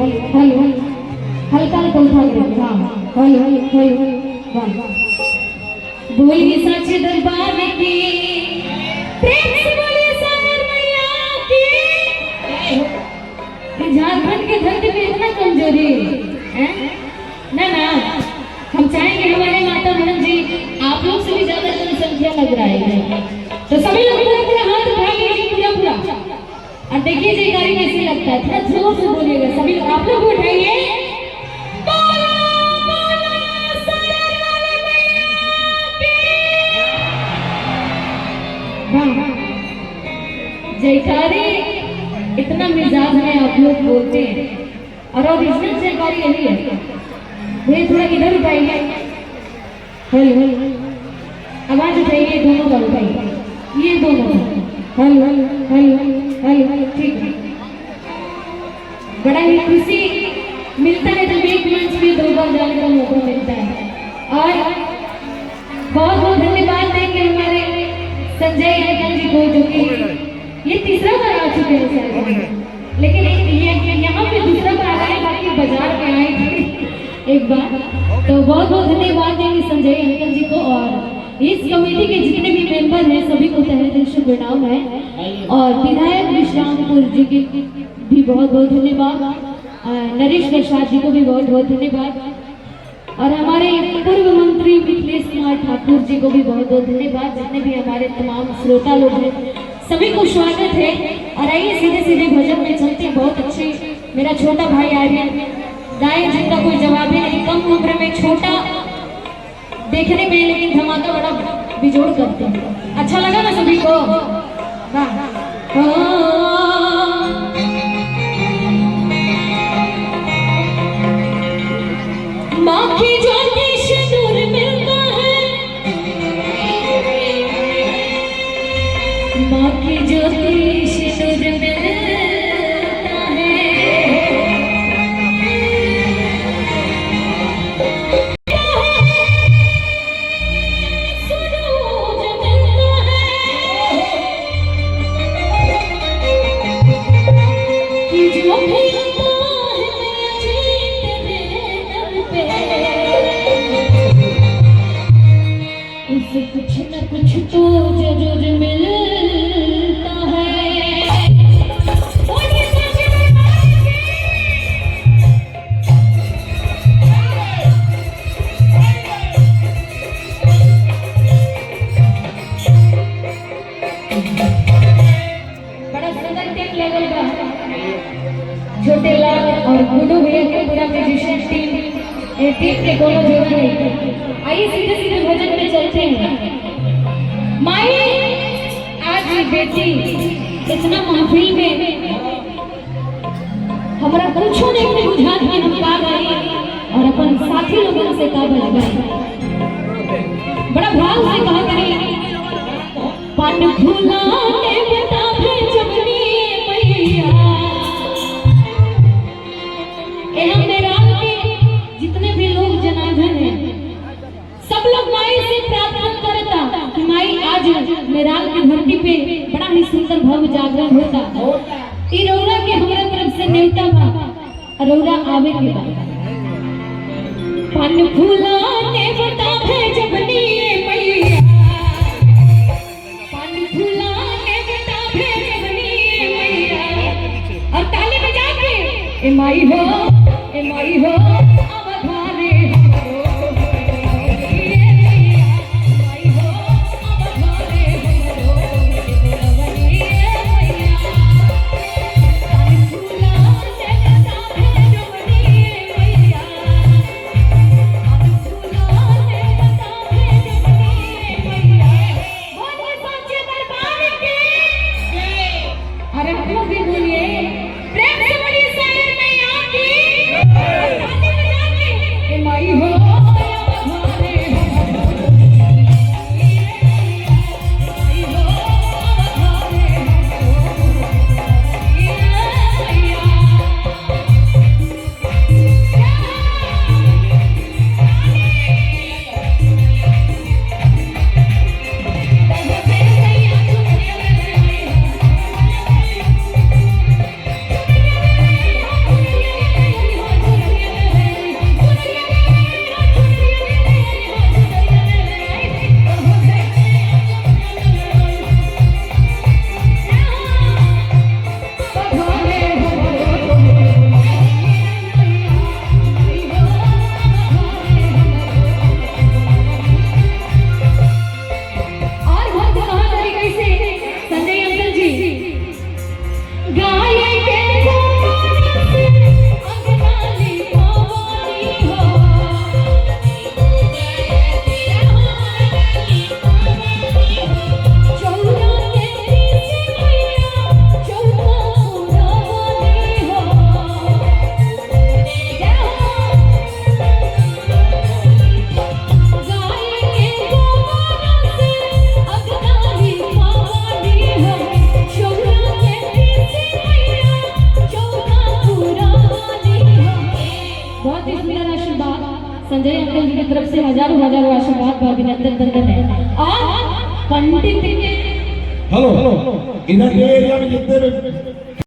Hello हल्का हल्का उठा के हां हेलो हेलो वाह बोलिए सच्चे दरबार की प्रेम से बोलिए सागर मैया की। झारखंड के धरती पे इतना कमजोरी है ना ना, हम चाहेंगे हमारे माता बहन जी आप लोग से भी ज्यादा जनसंख्या लग रहा है, तो सभी लोग पूरा पूरा हाथ उठा लीजिए पूरा पूरा और देखिए जयकारी कैसे लगता है, थोड़ा जोर से बोलिएगा सभी लोग, आप लोग उठाइए जयकारी। इतना मिजाज में आप लोग बोलते हैं और ओरिजिनल जयकारी यही है। भैया थोड़ा इधर उठाइए, हेलो आवाज उठाइए, दोनों बार उठाइए, ये दोनों हेलो हेलो हेलो ठीक है। बड़ा ही खुशी मिलता है जब एक मंच में दो बार जाने का मौका मिलता है और बहुत बहुत धन्यवाद देंगे हमारे संजय यादव जी को जो कि ये तीसरा बार आ चुके हैं शायद, लेकिन ये यहाँ पे दूसरा बार आ रहे हैं, बाकी बाजार में आए थे एक बार, तो बहुत बहुत धन्यवाद देंगे संजय अंकल जी को और इस कमेटी के जितने भी मेंबर हैं सभी को तहे दिल से प्रणाम है और विधायक विश्रामपुर जी के भी बहुत बहुत धन्यवाद, नरेश प्रसाद जी को भी बहुत बहुत धन्यवाद और हमारे पूर्व मंत्री मिथिलेश कुमार ठाकुर जी को भी बहुत बहुत धन्यवाद। जितने भी हमारे तमाम श्रोता लोग हैं सभी को स्वागत है और आइए सीधे सीधे भजन में चलते हैं। बहुत अच्छे मेरा छोटा भाई आर्यन गाय जिनका कोई जवाब ही नहीं, कम उम्र में छोटा देखने में लेकिन धमाका बड़ा बिजोड़ करते हैं। अच्छा लगा ना सभी को? माँ की ज्योति से दूर मिलता है, माँ की ज्योति से दूर मिलता है, सूरज मिलता है कि जो भी कुछ न कुछ तो जरूर मिलता है। बड़ा सुंदर टीम लेवल का छोटे लाल और गुड्डू भैया के पूरा म्यूजिशियन टीम, ये टीम के कोनो जोड़ा नहीं। आइए सीधे सीधे भजन में चलते हैं। माई आज बेटी इतना महफिल में हमारा कुछ नहीं बुझात में हम पा गए और अपन साथी लोगों से ताब लगाए। बड़ा भाव से कहा करें पान फूला के बेटा भेजबनी मैया, ए हम मेरा के जितने भी लोग जनार्दन हैं सब लोग माई से प्रार्थना करता कि माई आज मेराल की धरती पे बड़ा ही सुंदर भव्य जागरण होता। ई रौरा के हमरा तरफ से न्योता बा, रौरा आवे के बा। पान फूला ने बता भेजबनी मैया, पान फूला ने बता भेजबनी मैया और ताली बजा के ए माई हो अवधारे बोलिए प्रेम से बोलिए सागर मैया की। बहुत ही सुंदर आशीर्वाद संजय अंकल जी की तरफ से हजारों हजारों आशीर्वाद और अभिनंदन बंदन है। और पंडित के हेलो इधर के एरिया में जितने